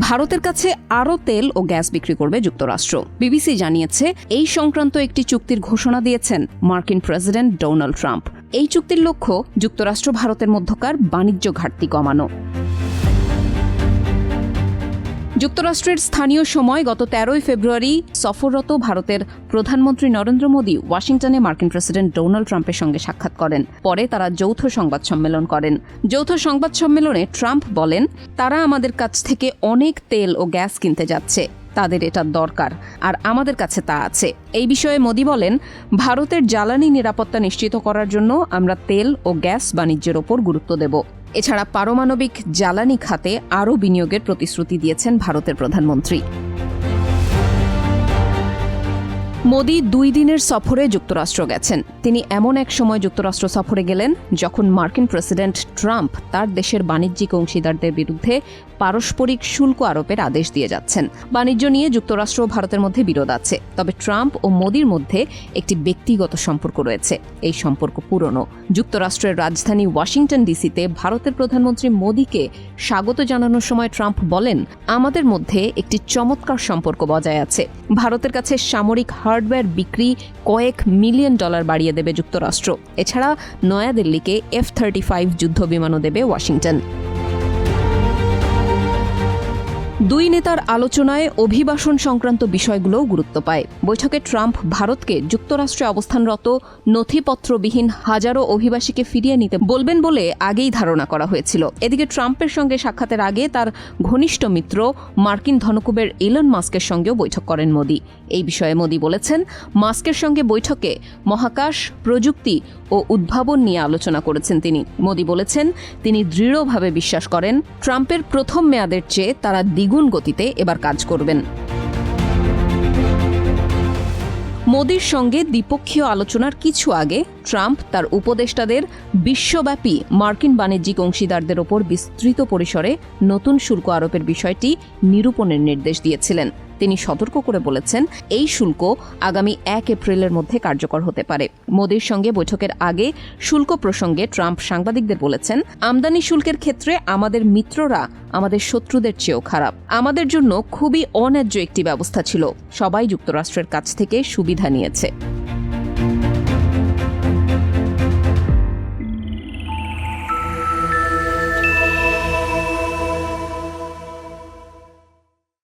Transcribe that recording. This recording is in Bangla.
ভারতের কাছে আরও তেল ও গ্যাস বিক্রি করবে যুক্তরাষ্ট্র। বিবিসি জানিয়েছে, এই সংক্রান্ত একটি চুক্তির ঘোষণা দিয়েছেন মার্কিন প্রেসিডেন্ট ডোনাল্ড ট্রাম্প। এই চুক্তির লক্ষ্য যুক্তরাষ্ট্র ভারতের মধ্যকার বাণিজ্য ঘাটতি কমানো। যুক্তরাষ্ট্রের স্থানীয় সময় গত 13 ফেব্রুয়ারি সফররত ভারতের প্রধানমন্ত্রী নরেন্দ্র মোদী ওয়াশিংটনে মার্কিন প্রেসিডেন্ট ডোনাল্ড ট্রাম্পের সঙ্গে সাক্ষাৎ করেন। পরে তারা যৌথ সংবাদ সম্মেলন করেন। যৌথ সংবাদ সম্মেলনে ট্রাম্প বলেন, তারা আমাদের কাছ থেকে অনেক তেল ও গ্যাস কিনতে যাচ্ছে, তাদের এটা দরকার, আর আমাদের কাছে তা আছে। এই বিষয়ে মোদী বলেন, ভারতের জ্বালানি নিরাপত্তা নিশ্চিত করার জন্য আমরা তেল ও গ্যাস বাণিজ্যের ওপর গুরুত্ব দেব। এছাড়া পারমাণবিক জ্বালানি খাতে আরও বিনিয়োগের প্রতিশ্রুতি দিয়েছেন ভারতের প্রধানমন্ত্রী। মোদী 2 দিনের সফরে যুক্তরাষ্ট্র গেছেন। তিনি এমন এক সময় যুক্তরাষ্ট্র সফরে গেলেন যখন মার্কিন প্রেসিডেন্ট ট্রাম্প তার দেশের বাণিজ্যিক অংশীদারদের বিরুদ্ধে পারস্পরিক শুল্ক আরোপের আদেশ দিয়ে যাচ্ছেন। বাণিজ্য নিয়ে যুক্তরাষ্ট্র ও ভারতের মধ্যে বিরোধ আছে, তবে ট্রাম্প ও মোদীর মধ্যে একটি ব্যক্তিগত সম্পর্ক রয়েছে। এই সম্পর্ক পুরনো। যুক্তরাষ্ট্রের রাজধানী ওয়াশিংটন ডিসিতে ভারতের প্রধানমন্ত্রী মোদীকে স্বাগত জানানোর সময় ট্রাম্প বলেন, আমাদের মধ্যে একটি চমৎকার সম্পর্ক বজায় আছে। ভারতের কাছে সামরিক হার্ডওয়্যার বিক্রি কয়েক মিলিয়ন ডলার বাড়িয়ে দেবে যুক্তরাষ্ট্র। এছাড়া নয়াদিল্লিকে F-35 যুদ্ধ বিমানও দেবে ওয়াশিংটন। 2 নেতার আলোচনায় অভিবাসন সংক্রান্ত বিষয়গুলোও গুরুত্ব পায়। বৈঠকে ট্রাম্প ভারতকে যুক্তরাষ্ট্রে অবস্থানরত নথিপত্রবিহীন হাজারো অভিবাসীকে ফিরিয়ে নিতে বলবেন বলে আগেই ধারণা করা হয়েছিল। এদিকে ট্রাম্পের সঙ্গে সাক্ষাতের আগে তার ঘনিষ্ঠ মিত্র মার্কিন ধনকুবের ইলন মাস্কের সঙ্গেও বৈঠক করেন মোদী। এই বিষয়ে মোদী বলেছেন, মাস্কের সঙ্গে বৈঠকে মহাকাশ, প্রযুক্তি ও উদ্ভাবন নিয়ে আলোচনা করেছেন তিনি। মোদী বলেছেন, তিনি দৃঢ়ভাবে বিশ্বাস করেন ট্রাম্পের প্রথম মেয়াদের চেয়ে তারা দ্বিগুণ গতিতে এবার কাজ করবেন। মোদীর সঙ্গে দ্বিপক্ষীয় আলোচনার কিছু আগে ট্রাম্প তার উপদেষ্টাদের বিশ্বব্যাপী মার্কিন বাণিজ্যিক অংশীদারদের ওপর বিস্তৃত পরিসরে নতুন শুল্ক আরোপের বিষয়টি নিরূপণের নির্দেশ দিয়েছিলেন। তিনি সতর্ক করে বলেছেন, এই শুল্ক আগামী 1 এপ্রিলের মধ্যে কার্যকর হতে পারে। মোদীর সঙ্গে বৈঠকের আগে শুল্ক প্রসঙ্গে ট্রাম্প সাংবাদিকদের বলেছেন, আমদানি শুল্কের ক্ষেত্রে আমাদের মিত্ররা আমাদের শত্রুদের চেয়েও খারাপ। আমাদের জন্য খুবই অন্যায্য একটি ব্যবস্থা ছিল। সবাই যুক্তরাষ্ট্রের কাছ থেকে সুবিধা নিয়েছে।